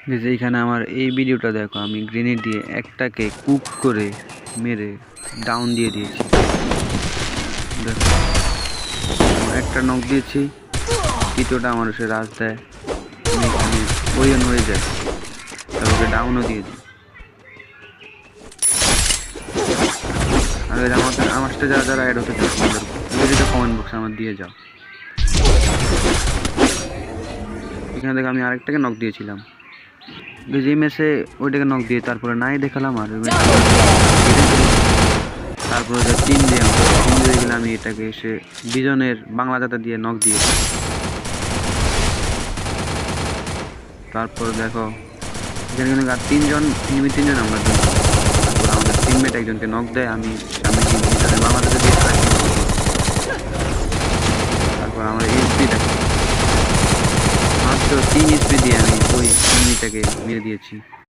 যে এইখানে আমার এই ভিডিওটা দেখো, আমি গ্রেনেড দিয়ে একটাকে কুক করে মেরে ডাউন দিয়ে দিয়েছি। দেখো একটা নক দিয়েছি, তৃতীয়টা আমার সে রাজ দেয়, আমি এখানে ওরিয়ন হয়ে যায়, তারপরে ডাউনও দিয়ে দিই। আর আমার সাথে যারা যারা অ্যাড হতে চায় তাদের কমেন্ট বক্সে আমার দিয়ে যাও। এখানে দেখো আমি আরেকটাকে নক দিয়েছিলাম, যে ম্যাচে ওইটাকে নক দিয়ে তারপরে নাই দেখালাম, আর তারপরে যে তিন দিয়ে গেলে আমি এটাকে এসে বিজনের বাংলা জাতা দিয়ে নক দিয়ে। তারপর দেখো এখানে কিন্তু আর তিনজন আমরা, তারপর আমাদের টিমমেট একজনকে নক দেয়, আমি সামনে বিজনের বাংলা জাতা দিয়ে তারপর আমার এসপি দেখো মাত্র 3 এসপি দিয়ে আমি ওই এনিমিটাকে মেরে দিয়েছি।